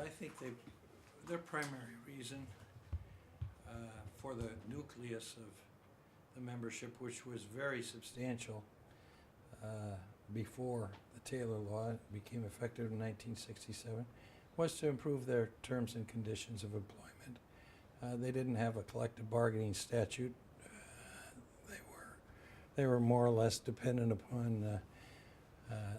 I think their primary reason for the nucleus of the membership, which was very substantial before the Taylor Law became effective in 1967, was to improve their terms and conditions of employment. They didn't have a collective bargaining statute. They were more or less dependent upon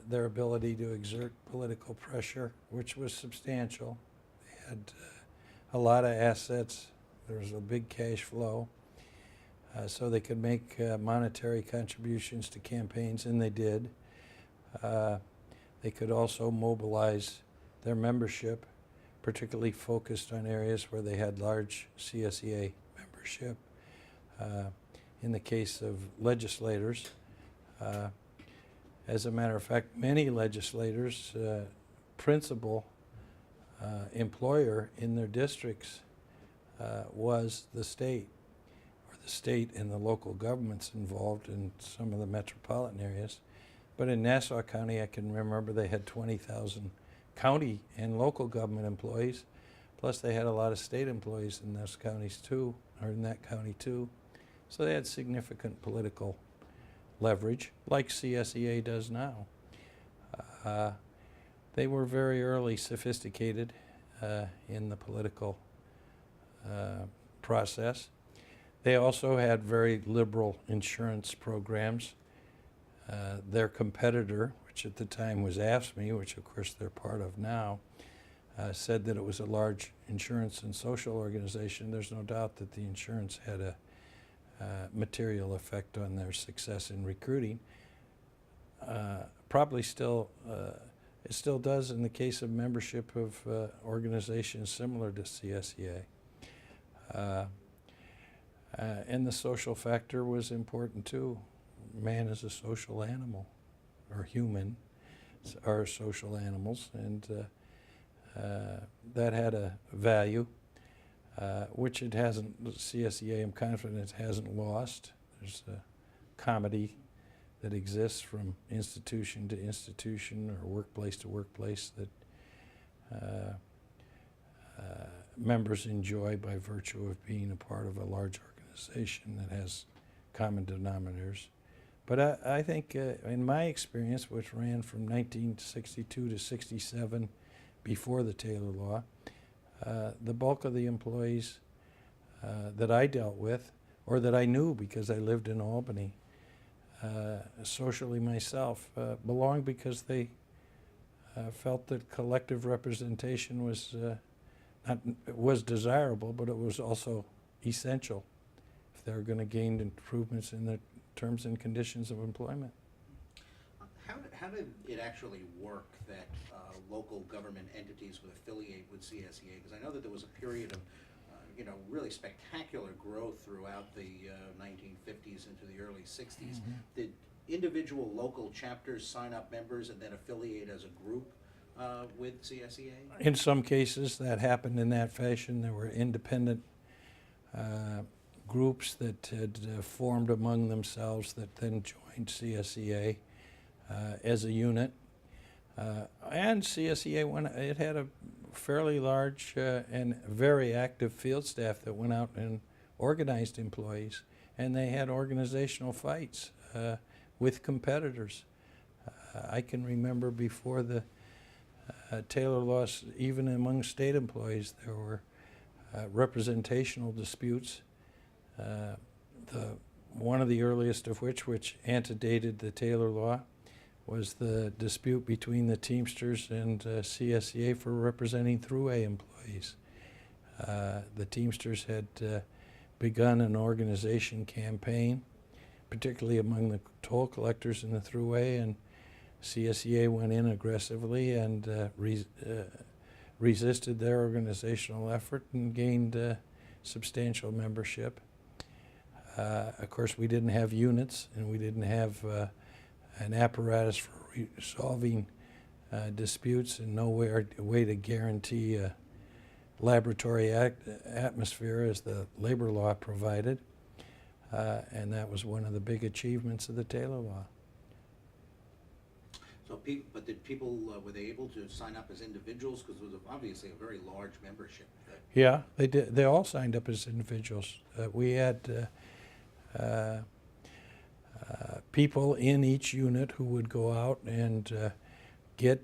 their ability to exert political pressure, which was substantial. They had a lot of assets. There was a big cash flow. So they could make monetary contributions to campaigns, and they did. They could also mobilize their membership, particularly focused on areas where they had large CSEA membership. In the case of legislators, as a matter of fact, many legislators' principal employer in their districts was the state, or the state and the local governments involved in some of the metropolitan areas. But in Nassau County, I can remember they had 20,000 county and local government employees, plus they had a lot of state employees in those counties too, or in that county too. So they had significant political leverage, like CSEA does now. They were very early sophisticated in the political process. They also had very liberal insurance programs. Their competitor, which at the time was AFSCME, which of course they're part of now, said that it was a large insurance and social organization. There's no doubt that the insurance had a material effect on their success in recruiting. Probably still, it still does in the case of membership of organizations similar to CSEA. And the social factor was important too. Man is a social animal, or human are social animals, and that had a value. Which it hasn't, CSEA, I'm confident it hasn't lost. There's a comedy that exists from institution to institution or workplace to workplace that members enjoy by virtue of being a part of a large organization that has common denominators. But I think in my experience, which ran from 1962 to 67 before the Taylor Law, the bulk of the employees that I dealt with, or that I knew because I lived in Albany, socially myself, belonged because they felt that collective representation was desirable, but it was also essential if they were going to gain improvements in the terms and conditions of employment. How did it actually work that local government entities would affiliate with CSEA? Because I know that there was a period of really spectacular growth throughout the 1950s into the early 60s. Mm-hmm. Did individual local chapters sign up members and then affiliate as a group with CSEA? In some cases that happened in that fashion. There were independent groups that had formed among themselves that then joined CSEA as a unit. And CSEA, it had a fairly large and very active field staff that went out and organized employees, and they had organizational fights with competitors. I can remember before the Taylor Law, even among state employees, there were representational disputes. One of the earliest of which antedated the Taylor Law, was the dispute between the Teamsters and CSEA for representing Thruway employees. The Teamsters had begun an organization campaign, particularly among the toll collectors in the Thruway, and CSEA went in aggressively and resisted their organizational effort and gained substantial membership. Of course, we didn't have units, and we didn't have an apparatus for resolving disputes, and no way to guarantee a laboratory atmosphere as the labor law provided. And that was one of the big achievements of the Taylor Law. So but did people, were they able to sign up as individuals? Because it was obviously a very large membership. Yeah, they did. They all signed up as individuals. We had people in each unit who would go out and get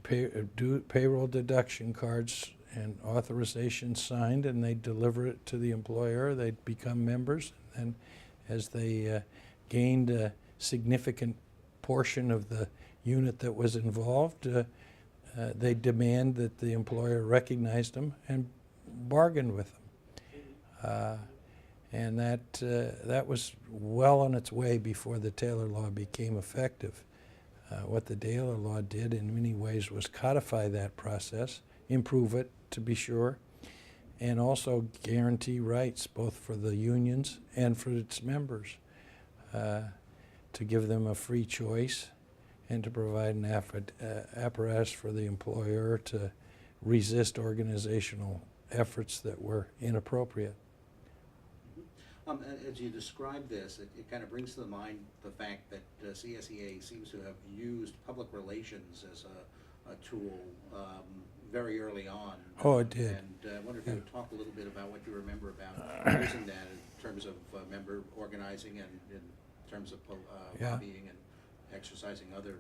payroll deduction cards and authorizations signed, and they'd deliver it to the employer. They'd become members, and as they gained a significant portion of the unit that was involved, they demand that the employer recognized them and bargained with them. And that was well on its way before the Taylor Law became effective. What the Taylor Law did in many ways was codify that process, improve it to be sure, and also guarantee rights both for the unions and for its members, to give them a free choice and to provide an apparatus for the employer to resist organizational efforts that were inappropriate. As you describe this, it kind of brings to the mind the fact that CSEA seems to have used public relations as a tool very early on. Oh, it did. And I wonder if you would talk a little bit about what you remember about using that in terms of member organizing and in terms of lobbying and exercising other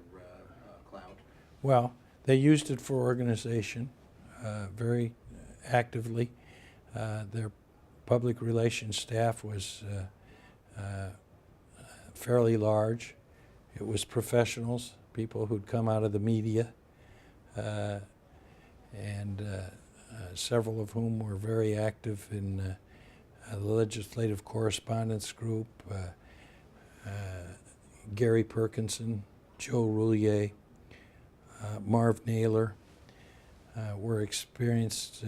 clout. Well, they used it for organization very actively. Their public relations staff was fairly large. It was professionals, people who'd come out of the media, and several of whom were very active in the legislative correspondence group. Gary Perkinson, Joe Roulier, Marv Naylor were experienced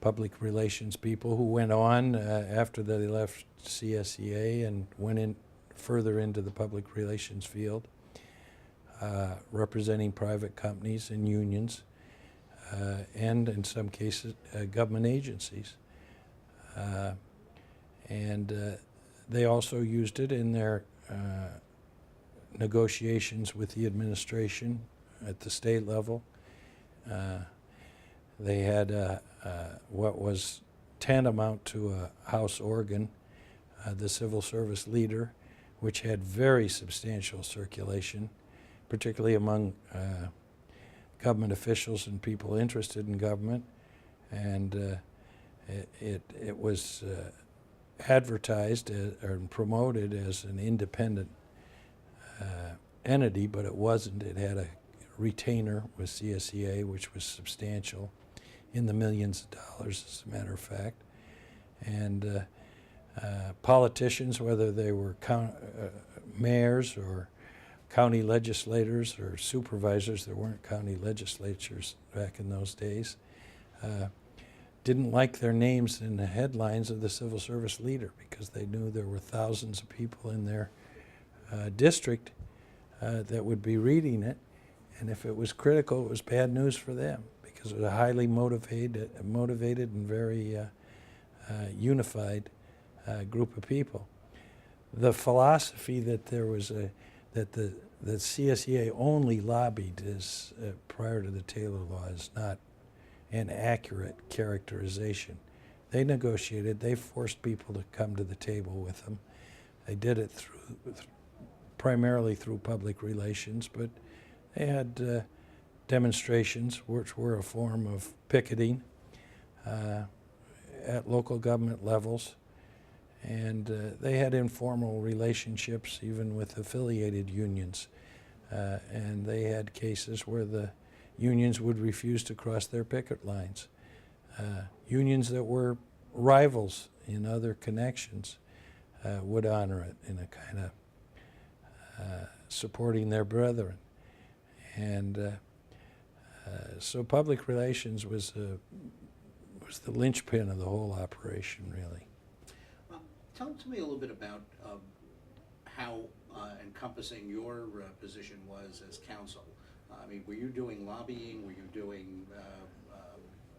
public relations people who went on after they left CSEA and went in further into the public relations field, representing private companies and unions, and in some cases government agencies. And they also used it in their negotiations with the administration at the state level. They had what was tantamount to a House organ, the Civil Service Leader, which had very substantial circulation, particularly among government officials and people interested in government. And it was advertised or promoted as an independent entity, but it wasn't. It had a retainer with CSEA, which was substantial, in the millions of dollars, as a matter of fact. And politicians, whether they were mayors or county legislators or supervisors, there weren't county legislatures back in those days, didn't like their names in the headlines of the Civil Service Leader because they knew there were thousands of people in their district that would be reading it, and if it was critical, it was bad news for them because it was a highly motivated and very unified group of people. The philosophy that there was that the CSEA only lobbied is prior to the Taylor Law is not an accurate characterization. They negotiated. They forced people to come to the table with them. They did it primarily through public relations, but they had demonstrations, which were a form of picketing at local government levels. And they had informal relationships even with affiliated unions. And they had cases where the unions would refuse to cross their picket lines. Unions that were rivals in other connections would honor it in a kind of supporting their brethren. And so public relations was the linchpin of the whole operation, really. Tell to me a little bit about how encompassing your position was as counsel. I mean, were you doing lobbying? Were you doing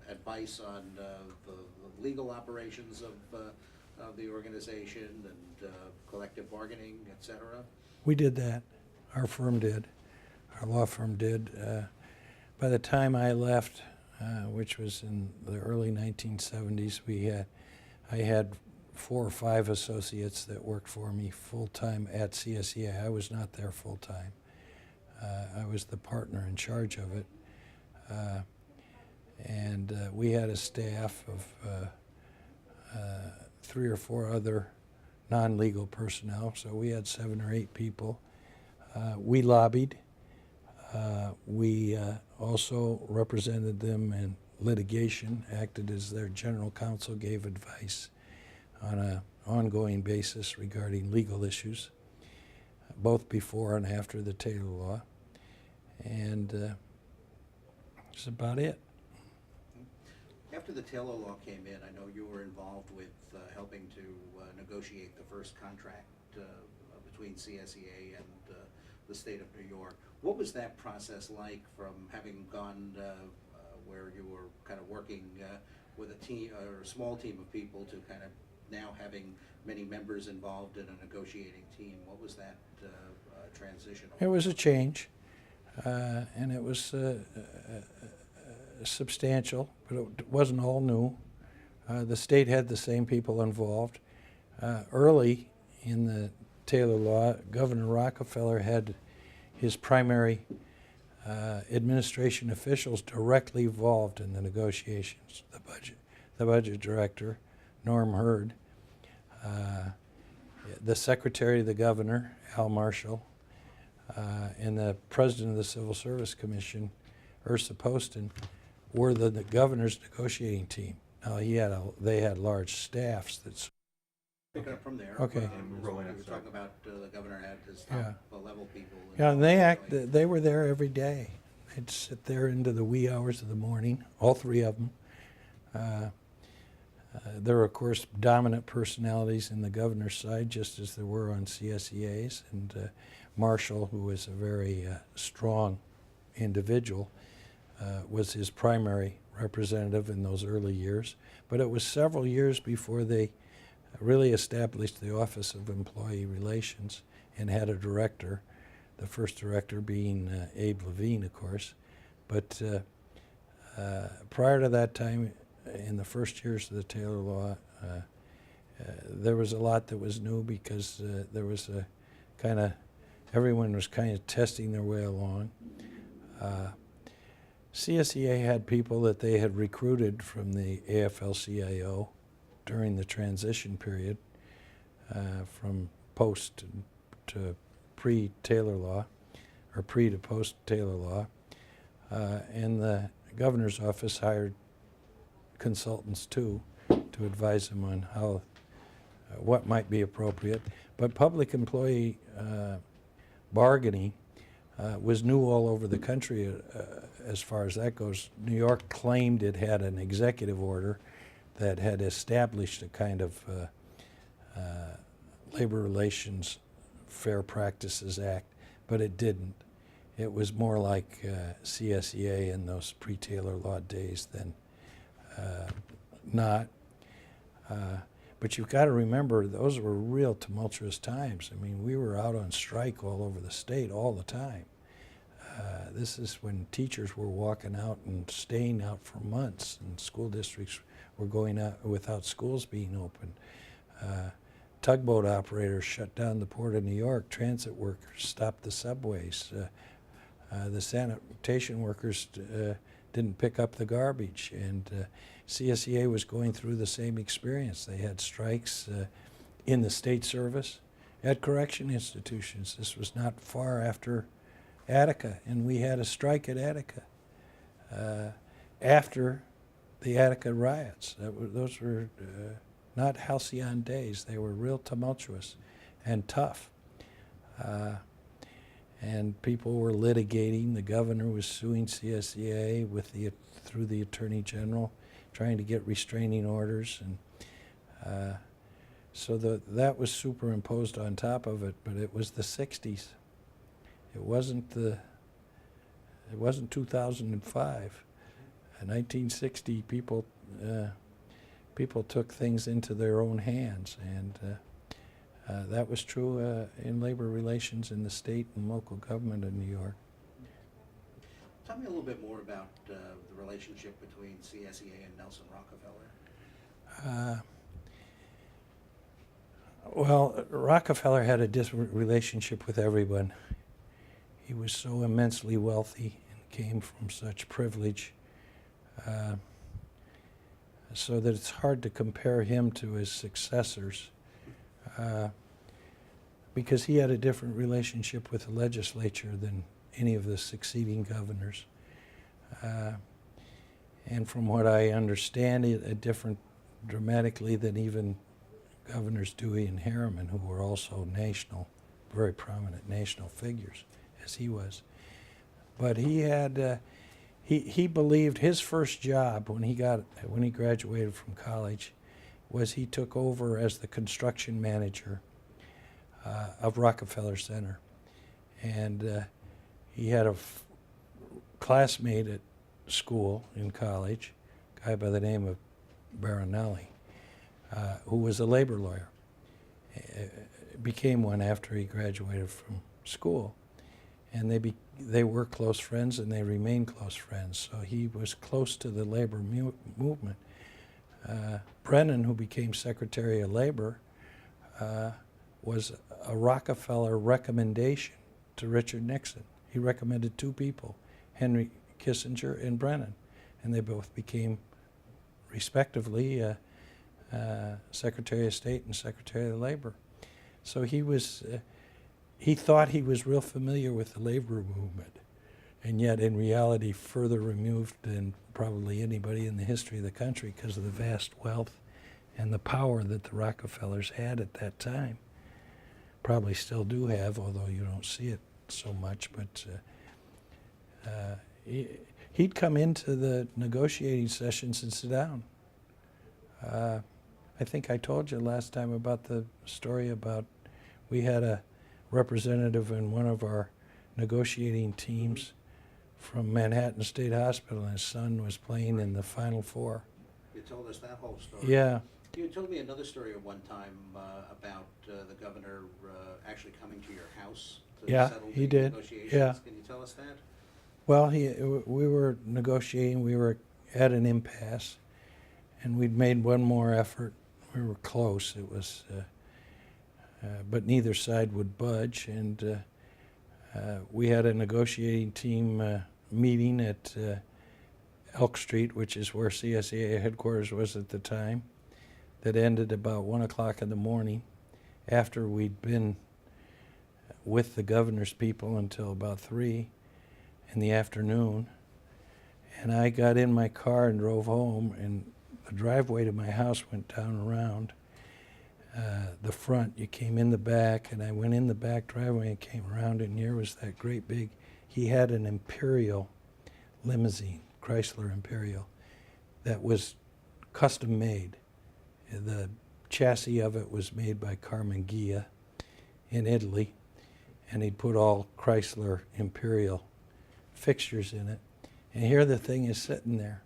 advice on the legal operations of the organization and collective bargaining, et cetera? We did that. Our firm did. our law firm did. By the time I left, which was in the early 1970s, I had 4 or 5 associates that worked for me full-time at CSEA. I was not there full-time. I was the partner in charge of it. And we had a staff of 3 or 4 other non-legal personnel, so we had 7 or 8 people. We lobbied. We also represented them in litigation, acted as their general counsel, gave advice on an ongoing basis regarding legal issues, both before and after the Taylor Law. And that's about it. After the Taylor Law came in, I know you were involved with helping to negotiate the first contract between CSEA and the state of New York. What was that process like, from having gone where you were kind of working with a team or a small team of people to kind of now having many members involved in a negotiating team? What was that transition? It was a change, and it was substantial, but it wasn't all new. The state had the same people involved. Early in the Taylor Law, Governor Rockefeller had his primary administration officials directly involved in the negotiations. The budget director, Norm Hurd, the secretary of the governor, Al Marshall, and the president of the Civil Service Commission, Ursa Poston, were the governor's negotiating team. Now they had large staffs that. Picking up from there. Okay. You were talking about the governor had his top level people. Yeah, and they were there every day. They'd sit there into the wee hours of the morning, all 3 of them. There were, of course, dominant personalities in the governor's side, just as there were on CSEA's. And Marshall, who was a very strong individual, was his primary representative in those early years. But it was several years before they really established the Office of Employee Relations and had a director, the first director being Abe Levine, of course. But prior to that time, in the first years of the Taylor Law, there was a lot that was new, because there was a everyone was kind of testing their way along. CSEA had people that they had recruited from the AFL-CIO during the transition period, from post to pre-Taylor Law, or pre to post-Taylor Law. And the governor's office hired consultants too, to advise them on how, what might be appropriate. But public employee bargaining was new all over the country as far as that goes. New York claimed it had an executive order that had established a kind of Labor Relations Fair Practices Act, but it didn't. It was more like CSEA in those pre-Taylor Law days than not. But you've got to remember, those were real tumultuous times. I mean, we were out on strike all over the state all the time. This is when teachers were walking out and staying out for months, and school districts were going out without schools being open. Tugboat operators shut down the Port of New York. Transit workers stopped the subways. The sanitation workers didn't pick up the garbage, and CSEA was going through the same experience. They had strikes in the state service, at correction institutions. This was not far after Attica, and we had a strike at Attica after the Attica riots. Those were not halcyon days. They were real tumultuous and tough. And people were litigating. The governor was suing CSEA through the Attorney General, trying to get restraining orders, and so that was superimposed on top of it. But it was the '60s. It wasn't 2005. In 1960, people took things into their own hands, and that was true in labor relations in the state and local government in New York. Tell me a little bit more about the relationship between CSEA and Nelson Rockefeller. Well, Rockefeller had a different relationship with everyone. He was so immensely wealthy and came from such privilege, so that it's hard to compare him to his successors, because he had a different relationship with the legislature than any of the succeeding governors. And from what I understand, it different dramatically than even Governors Dewey and Harriman, who were also very prominent national figures, as he was. But he had, he believed his first job when he graduated from college was he took over as the construction manager of Rockefeller Center. And he had a classmate at school in college, a guy by the name of Baronelli, who was a labor lawyer. Became one after he graduated from school. And they were close friends, and they remained close friends. So he was close to the labor movement. Brennan, who became Secretary of Labor, was a Rockefeller recommendation to Richard Nixon. He recommended two people, Henry Kissinger and Brennan, and they both became, respectively, Secretary of State and Secretary of Labor. So he thought he was real familiar with the labor movement, and yet in reality further removed than probably anybody in the history of the country because of the vast wealth and the power that the Rockefellers had at that time. Probably still do have, although you don't see it so much, but he'd come into the negotiating sessions and sit down. I think I told you last time about the story about we had a representative in one of our negotiating teams from Manhattan State Hospital, and his son was playing in the Final Four. You told us that whole story. Yeah. You told me another story at one time about the governor actually coming to your house to settle he the did. negotiations. Yeah. Can you tell us that? Well, we were negotiating. We were at an impasse, and we'd made one more effort. We were close. It was, but neither side would budge, and we had a negotiating team meeting at Elk Street, which is where CSEA headquarters was at the time, that ended about 1 o'clock in the morning after we'd been with the governor's people until about 3 in the afternoon. And I got in my car and drove home, and the driveway to my house went down around the front. You came in the back, and I went in the back driveway and came around, and here was that great big, he had an Imperial limousine, Chrysler Imperial, that was custom made. The chassis of it was made by Carmen Ghia in Italy, and he'd put all Chrysler Imperial fixtures in it. And here the thing is sitting there,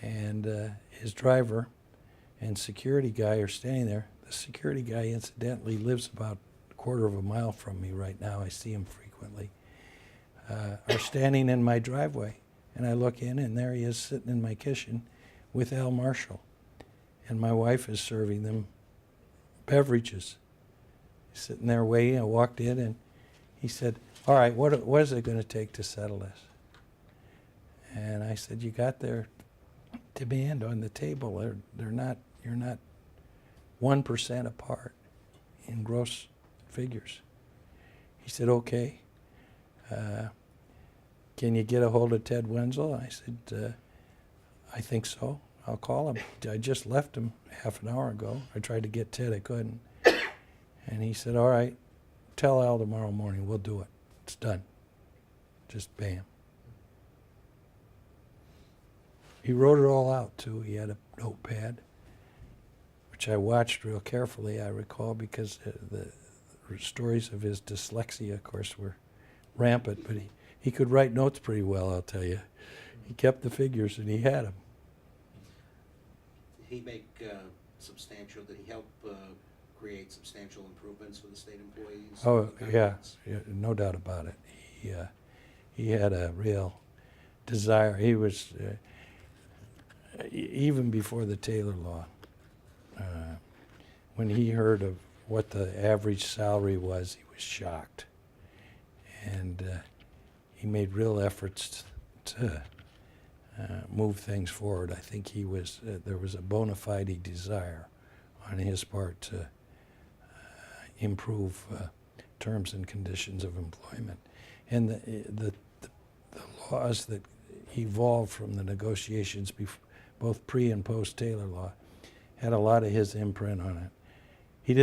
and his driver and security guy are standing there. The security guy, incidentally, lives about a quarter of a mile from me right now. I see him frequently. Are standing in my driveway, and I look in, and there he is sitting in my kitchen with Al Marshall, and my wife is serving them beverages. He's sitting there waiting. I walked in, and he said, "All right, what is it going to take to settle this?" And I said, "You got their demand on the table. You're not 1% apart in gross figures." He said, "Okay. Can you get a hold of Ted Wenzel?" I said, "I think so. I'll call him. I just left him half an hour ago. I tried to get Ted, I couldn't." And he said, "All right, tell Al tomorrow morning. We'll do it. It's done." Just bam. He wrote it all out, too. He had a notepad, which I watched real carefully, I recall, because the stories of his dyslexia, of course, were rampant, but he could write notes pretty well, I'll tell you. He kept the figures, and he had them. Did he make did he help create substantial improvements for the state employees? Oh, yeah, no doubt about it. He had a real desire. He was even before the Taylor Law. When he heard of what the average salary was, he was shocked, and he made real efforts to move things forward. I think he was there was a bona fide desire on his part to improve terms and conditions of employment, and the laws that evolved from the negotiations, both pre and post Taylor Law, had a lot of his imprint on it. He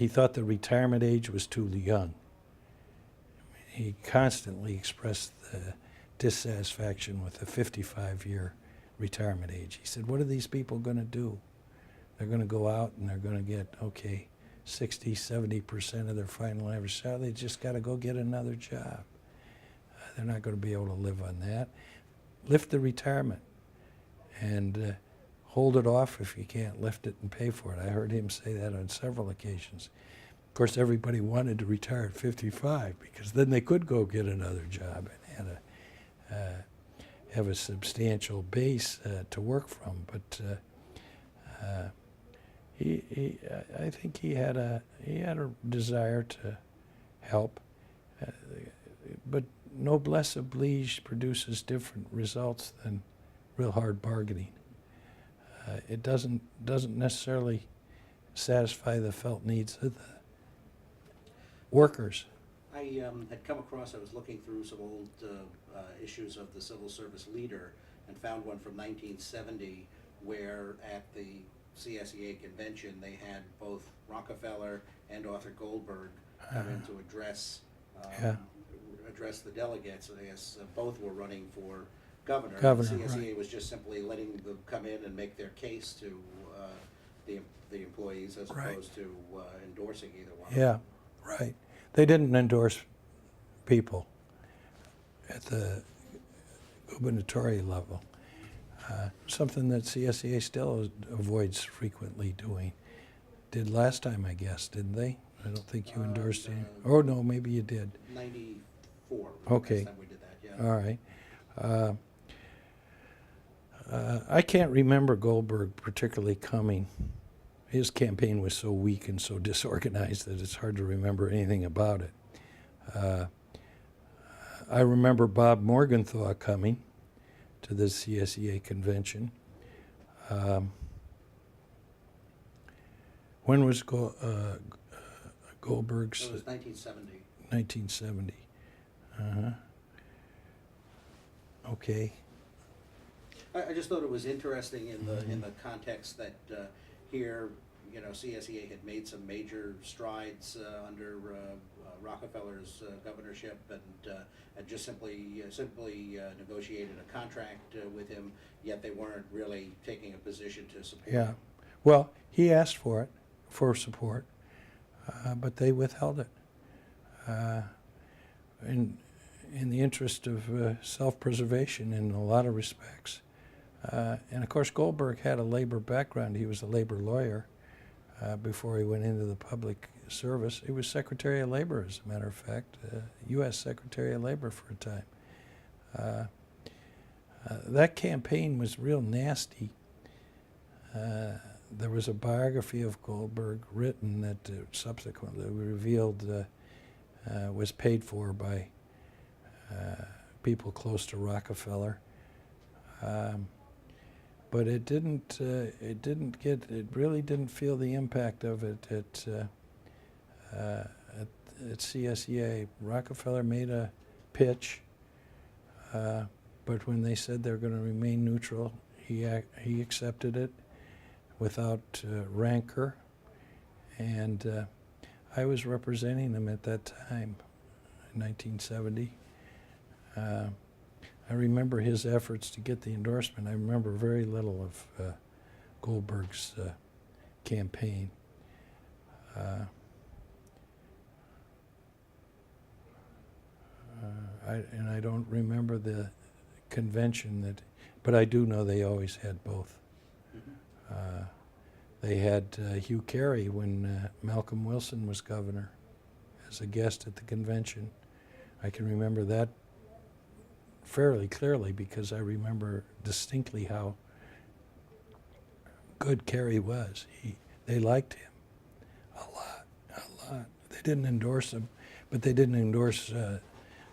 thought the retirement age was too young. He constantly expressed the dissatisfaction with the 55-year retirement age. He said, what are these people going to do? They're going to go out and they're going to get, 60, 70% of their final average salary. They just got to go get another job. They're not going to be able to live on that. Lift the retirement and hold it off if you can't lift it and pay for it. I heard him say that on several occasions. Of course, everybody wanted to retire at 55 because then they could go get another job and have a substantial base to work from. But I think he had a desire to help, but noblesse oblige produces different results than real hard bargaining. It doesn't necessarily satisfy the felt needs of the workers. I had come across, I was looking through some old issues of the Civil Service Leader and found one from 1970 where at the CSEA convention they had both Rockefeller and Arthur Goldberg come in to address the delegates. I guess both were running for governor. CSEA right. was just simply letting them come in and make their case to the employees as Right. opposed to endorsing either one. Yeah, right. They didn't endorse people at the gubernatorial level. Something that CSEA still avoids frequently doing. Did last time, I guess, didn't they? I don't think you endorsed any. Oh, no, maybe you did. 94. Okay. Last time we did that, yeah. All right. I can't remember Goldberg particularly coming. His campaign was so weak and so disorganized that it's hard to remember anything about it. I remember Bob Morgenthau coming to the CSEA convention. When was Goldberg's? It was 1970. 1970. Okay. I just thought it was interesting in the context that here, CSEA had made some major strides under Rockefeller's governorship and just simply negotiated a contract with him, yet they weren't really taking a position to support Yeah. him. Well, he asked for support, but they withheld it. In the interest of self-preservation in a lot of respects. And of course, Goldberg had a labor background. He was a labor lawyer before he went into the public service. He was Secretary of Labor, as a matter of fact, U.S. Secretary of Labor for a time. That campaign was real nasty. There was a biography of Goldberg written that subsequently revealed was paid for by people close to Rockefeller. But it really didn't feel the impact of it at CSEA. Rockefeller made a pitch, but when they said they're going to remain neutral, he accepted it without rancor, and I was representing him at that time, in 1970. I remember his efforts to get the endorsement. I remember very little of Goldberg's campaign. I don't remember the convention but I do know they always had both. Mm-hmm. They had Hugh Carey when Malcolm Wilson was governor as a guest at the convention. I can remember that fairly clearly because I remember distinctly how good Kerry was. They liked him a lot. They didn't endorse him, but they didn't endorse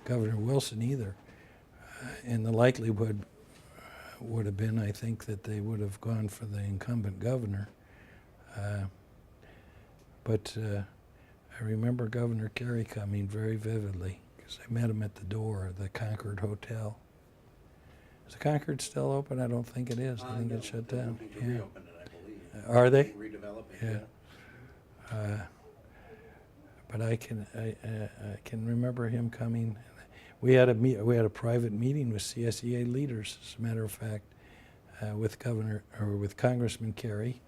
Governor Wilson either. And the likelihood would have been, I think, that they would have gone for the incumbent governor. But I remember Governor Kerry coming very vividly because I met him at the door of the Concord Hotel. Is the Concord still open? I don't think it is. I think No, it's shut they're down. looking to Yeah. reopen it, I believe. Are they? Redeveloping, Yeah. But I can remember him coming. We had a private meeting with CSEA leaders, as a matter of fact, with Congressman Kerry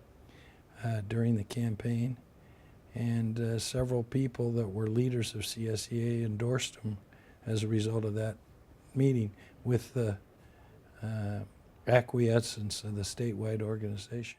during the campaign, and several people that were leaders of CSEA endorsed him as a result of that meeting, with the acquiescence of the statewide organization.